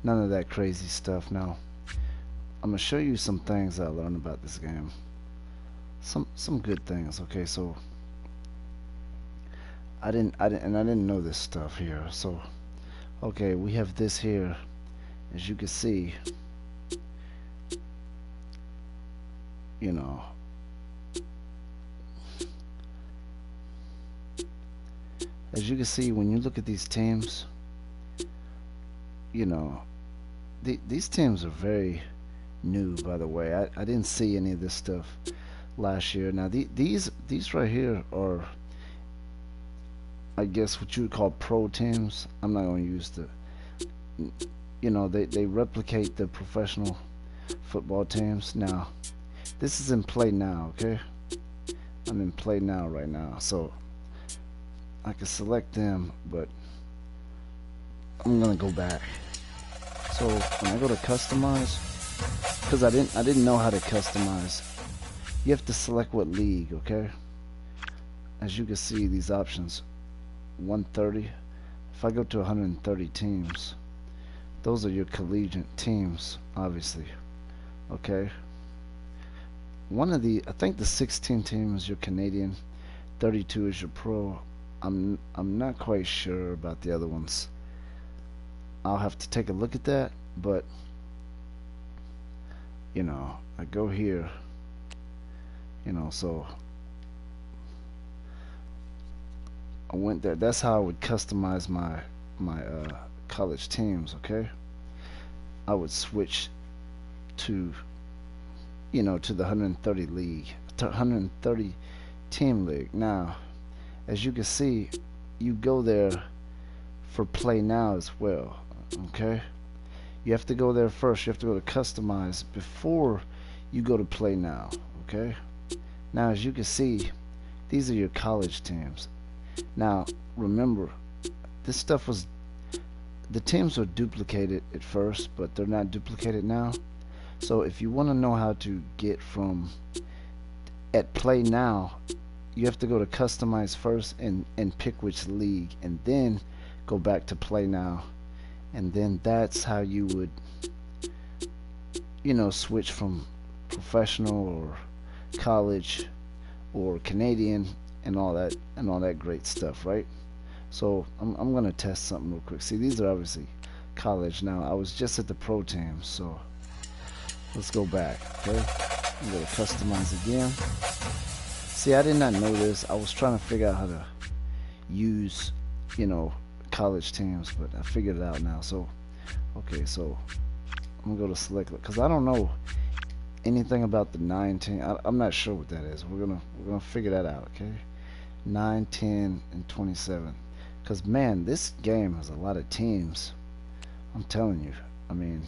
none of that crazy stuff. Now I'm gonna show you some things I learned about this game. Some good things. Okay, so I didn't know this stuff here. So okay, we have this here. As you can see, you know, as you can see when you look at these teams, you know, these teams are very new. By the way, I didn't see any of this stuff last year. Now these right here are, I guess, what you would call pro teams. I'm not going to use the, you know, they replicate the professional football teams. Now this is in play now. Okay, I'm in play now right now, so I can select them, but I'm gonna go back. So when I go to customize, because I didn't know how to customize, you have to select what league. Okay, as you can see, these options, 130. If I go to 130 teams, those are your collegiate teams, obviously. Okay, I think the 16 team is your Canadian, 32 is your pro. I'm not quite sure about the other ones. I'll have to take a look at that, but you know, I go here, you know, so I went there. That's how I would customize my college teams. Okay, I would switch to, you know, to the 130 league, to 130 team league. Now, as you can see, you go there for play now as well. Okay, you have to go there first. You have to go to customize before you go to play now. Okay, now as you can see, these are your college teams. Now remember, this stuff was, the teams were duplicated at first, but they're not duplicated now. So if you want to know how to get from at play now, you have to go to customize first and pick which league, and then go back to play now, and then that's how you would, you know, switch from professional or college or Canadian and all that great stuff, right? So I'm gonna test something real quick. See, these are obviously college. Now I was just at the pro team, so let's go back. Okay, I'm gonna customize again. See, I did not know this. I was trying to figure out how to use, you know, college teams, but I figured it out now. So, okay, so I'm gonna go to select, because I don't know anything about the 9-10. I'm not sure what that is. We're gonna figure that out. Okay, 9, 10, and 27. Because man, this game has a lot of teams. I'm telling you. I mean,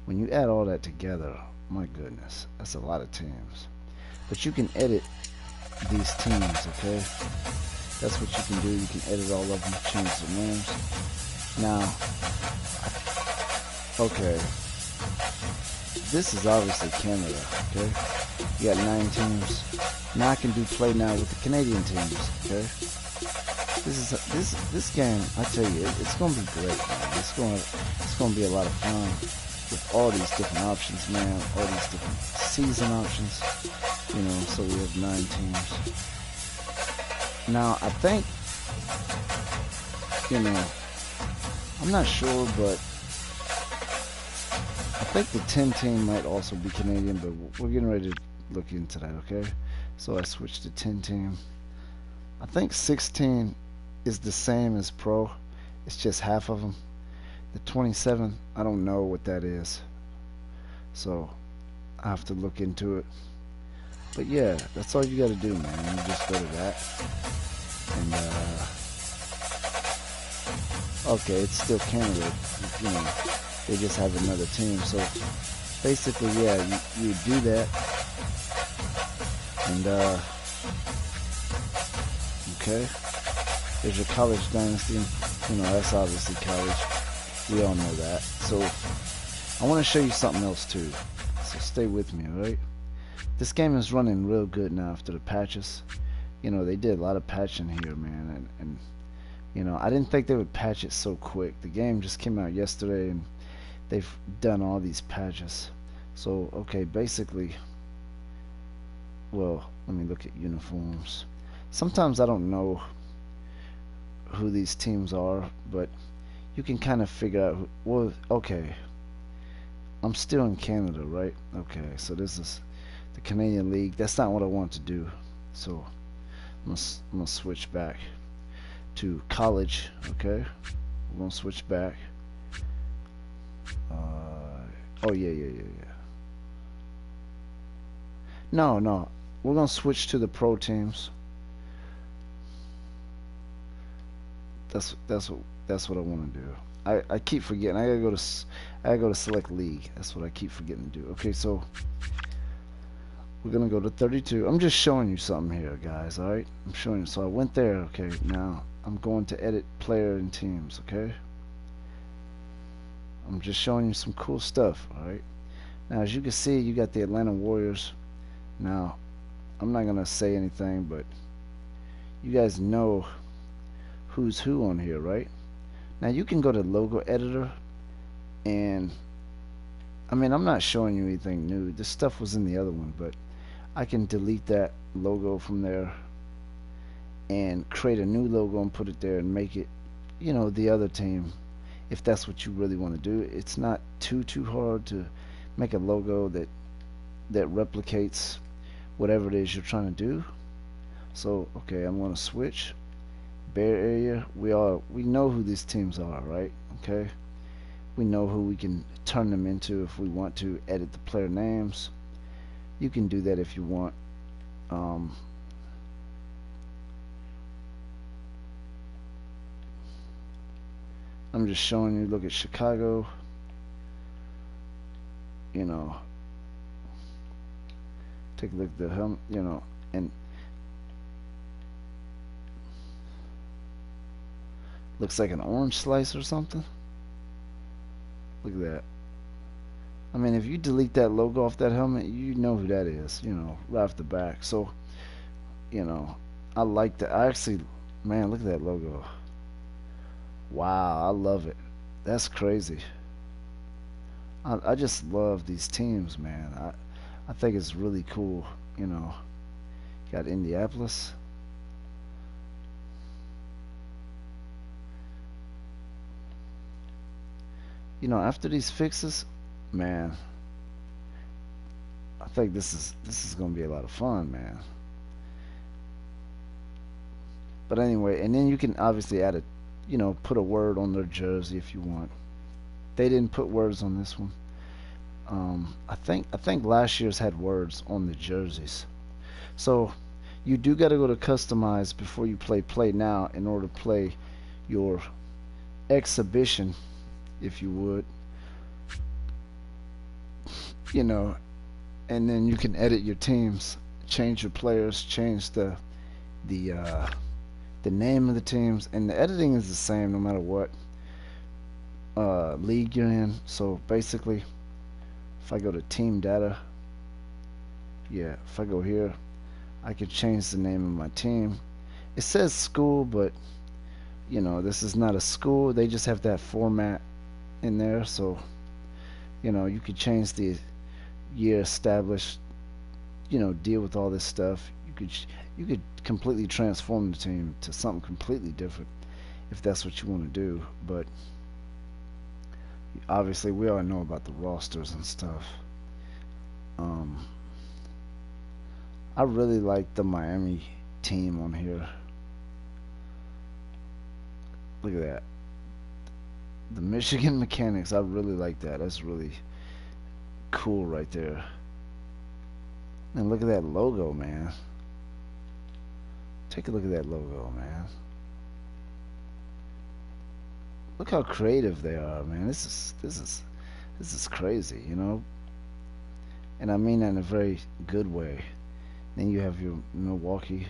when you add all that together, my goodness, that's a lot of teams. But you can edit these teams. Okay, that's what you can do. You can edit all of them, change the names. Now, okay, this is obviously Canada. Okay, you got 9 teams. Now I can do play now with the Canadian teams. Okay, this game, I tell you, it's gonna be great, man. It's gonna be a lot of fun with all these different options, man. All these different season options. You know, so we have 9 teams. Now, I think, you know, I'm not sure, but I think the 10 team might also be Canadian, but we're getting ready to look into that, okay? So I switched to 10 team. I think 16 is the same as pro. It's just half of them. The 27, I don't know what that is. So I have to look into it. But yeah, that's all you gotta do, man. You just go to that. And okay, it's still Canada. You know, they just have another team. So basically, yeah, you do that. And okay, there's your college dynasty. You know, that's obviously college. We all know that. So I want to show you something else too. So stay with me, alright? This game is running real good now after the patches. You know, they did a lot of patching here, man, and you know, I didn't think they would patch it so quick. The game just came out yesterday, and they've done all these patches. So okay, basically, well, let me look at uniforms. Sometimes I don't know who these teams are, but you can kind of figure out who, well, okay, I'm still in Canada, right? Okay, so this is the Canadian League. That's not what I want to do. So I'm gonna switch back to college. Okay, we're gonna switch back. Oh yeah. No, we're gonna switch to the pro teams. That's what I want to do. I keep forgetting. I gotta go to select league. That's what I keep forgetting to do. Okay, so we're gonna go to 32. I'm just showing you something here, guys. All right, I'm showing you. So I went there. Okay, now I'm going to edit player and teams. Okay, I'm just showing you some cool stuff. All right. Now, as you can see, you got the Atlanta Warriors. Now, I'm not gonna say anything, but you guys know who's who on here, right? Now you can go to logo editor, and I mean, I'm not showing you anything new. This stuff was in the other one, but I can delete that logo from there and create a new logo and put it there and make it, the other team, if that's what you really want to do. It's not too hard to make a logo that replicates whatever it is you're trying to do. So okay, I'm going to switch Bay Area. We know who these teams are, right? Okay, we know who we can turn them into if we want to edit the player names. You can do that if you want. I'm just showing you. Look at Chicago. Take a look at the helmet. And looks like an orange slice or something. Look at that. I mean, if you delete that logo off that helmet, you know who that is, right off the back. So, I like that. I actually, man, look at that logo. Wow, I love it. That's crazy. I just love these teams, man. I think it's really cool, Got Indianapolis. After these fixes, man, I think this is gonna be a lot of fun, man. But anyway, and then you can obviously add put a word on their jersey if you want. They didn't put words on this one. I think last year's had words on the jerseys. So you do got to go to customize before you play now in order to play your exhibition, if you would. you know, and then you can edit your teams, change your players, change the uh, the name of the teams, and the editing is the same no matter what league you're in. So basically, if I go to team data, yeah, if I go here, I can change the name of my team. It says school, but this is not a school. They just have that format in there. So you could change the year established, deal with all this stuff. You could completely transform the team to something completely different if that's what you want to do. But obviously we all know about the rosters and stuff. um I really like the Miami team on here. Look at that, the Michigan Mechanics. I really like that. That's really cool right there. And look at that logo, man. Take a look at that logo, man. Look how creative they are, man. This is crazy. And I mean that in a very good way. Then you have your Milwaukee.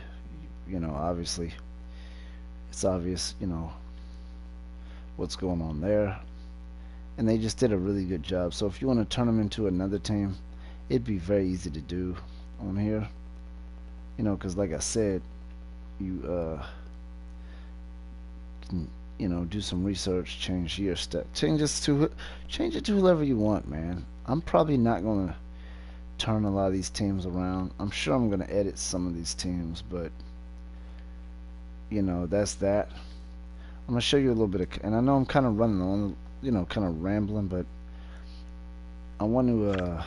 Obviously, it's obvious, what's going on there. And they just did a really good job. So if you want to turn them into another team, it'd be very easy to do on here. Because like I said, you can do some research, change your step, change it to whoever you want, man. I'm probably not gonna turn a lot of these teams around. I'm sure I'm gonna edit some of these teams, but that's that. I'm gonna show you a little bit of, and I know I'm kind of running on, kind of rambling, but I want to,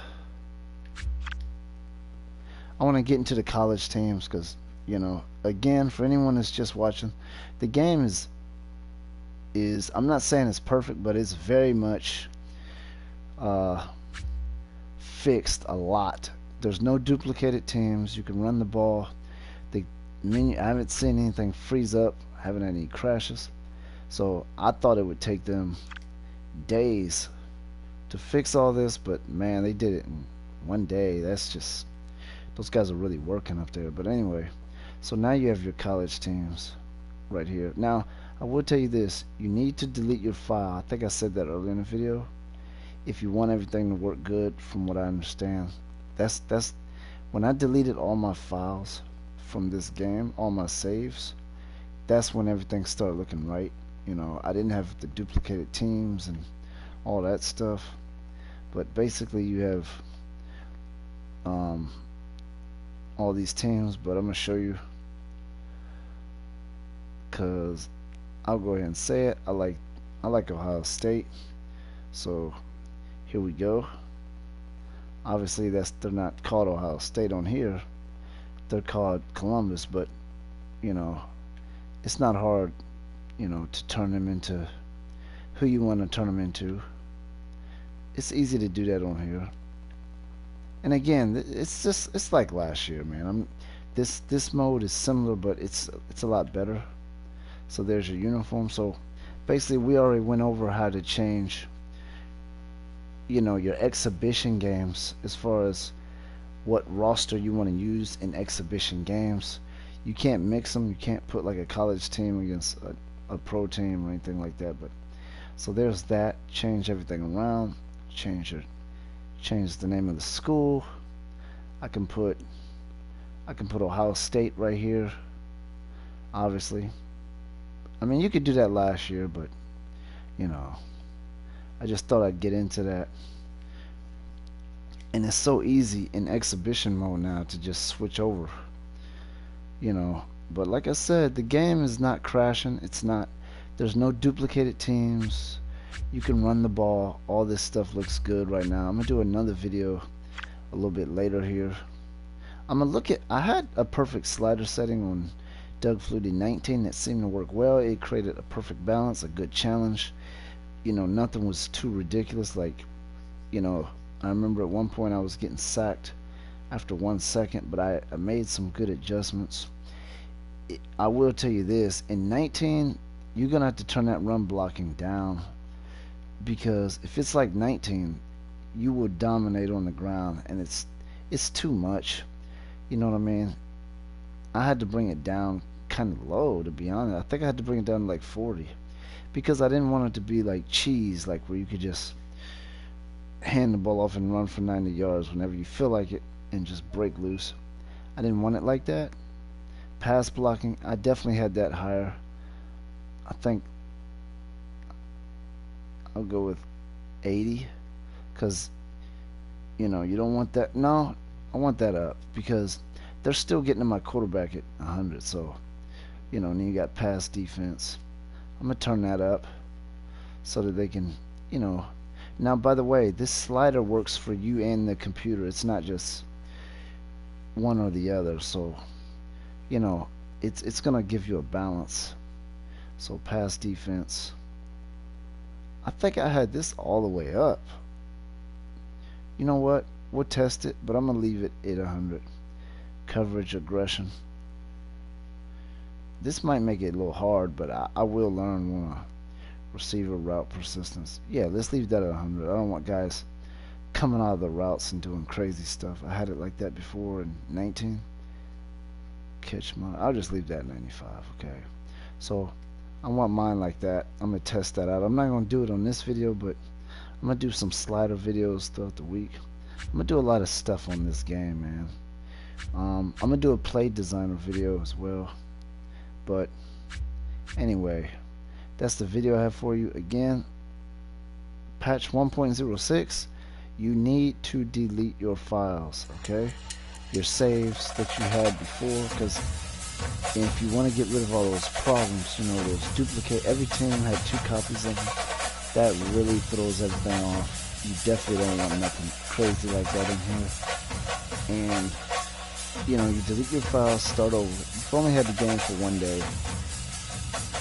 get into the college teams because, again, for anyone that's just watching, the game is I'm not saying it's perfect, but it's very much uh, fixed a lot. There's no duplicated teams. You can run the ball. The menu, I haven't seen anything freeze up. I haven't had any crashes. So I thought it would take them days to fix all this, but man, they did it in one day. That's just, those guys are really working up there. But anyway, so now you have your college teams right here. Now, I will tell you this, you need to delete your file. I think I said that earlier in the video. If you want everything to work good, from what I understand. That's when I deleted all my files from this game, all my saves, that's when everything started looking right. I didn't have the duplicated teams and all that stuff. But basically you have all these teams, but I'm gonna show you because I'll go ahead and say it. I like Ohio State, so here we go. Obviously they're not called Ohio State on here, they're called Columbus, but it's not hard to turn them into who you want to turn them into. It's easy to do that on here. And again, it's like last year, man. This mode is similar, but it's a lot better. So there's your uniform. So basically we already went over how to change your exhibition games as far as what roster you want to use in exhibition games. You can't mix them. You can't put like a college team against a pro team or anything like that. But so there's that. Change everything around. Change the name of the school. I can put Ohio State right here. Obviously, I mean you could do that last year, but I just thought I'd get into that. And it's so easy in exhibition mode now to just switch over. But like I said, the game is not crashing. There's no duplicated teams. You can run the ball. All this stuff looks good right now. I'm gonna do another video a little bit later here. I'm gonna look at, I had a perfect slider setting on Doug Flutie 19 that seemed to work well. It created a perfect balance, a good challenge. Nothing was too ridiculous. Like, I remember at one point I was getting sacked after 1 second, but I made some good adjustments. I will tell you this, in 19 you're gonna have to turn that run blocking down, because if it's like 19 you will dominate on the ground, and it's too much. You know what I mean? I had to bring it down kind of low, to be honest. I think I had to bring it down to like 40, because I didn't want it to be like cheese, like where you could just hand the ball off and run for 90 yards whenever you feel like it and just break loose. I didn't want it like that. Pass blocking, I definitely had that higher. I think I'll go with 80, because you don't want that. No, I want that up, because they're still getting to my quarterback at 100. So and then you got pass defense. I'm gonna turn that up so that they can now, by the way, this slider works for you and the computer. It's not just one or the other. So it's gonna give you a balance. So pass defense, I think I had this all the way up. You know what, we'll test it, but I'm gonna leave it at 100. Coverage aggression, this might make it a little hard, but I will learn when receiver route persistence. Yeah, let's leave that at 100. I don't want guys coming out of the routes and doing crazy stuff. I had it like that before in 19. Catch mine, I'll just leave that at 95. Okay, so I want mine like that. I'm gonna test that out. I'm not gonna do it on this video, but I'm gonna do some slider videos throughout the week. I'm gonna do a lot of stuff on this game, man. I'm gonna do a play designer video as well. But anyway, That's the video I have for you. Again, patch 1.06, you need to delete your files, okay? Your saves that you had before, because if you want to get rid of all those problems, you know, those duplicate, every team had 2 copies of them, that really throws everything off. You definitely don't want nothing crazy like that in here. And, you know, you delete your files, start over. You've only had the game for 1 day.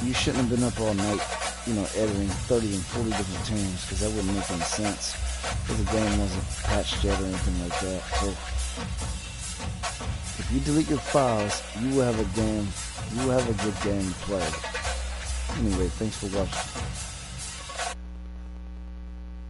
You shouldn't have been up all night, you know, editing 30 and 40 different teams, because that wouldn't make any sense, because the game wasn't patched yet or anything like that. So if you delete your files, you will have a good game to play. Anyway, thanks for watching.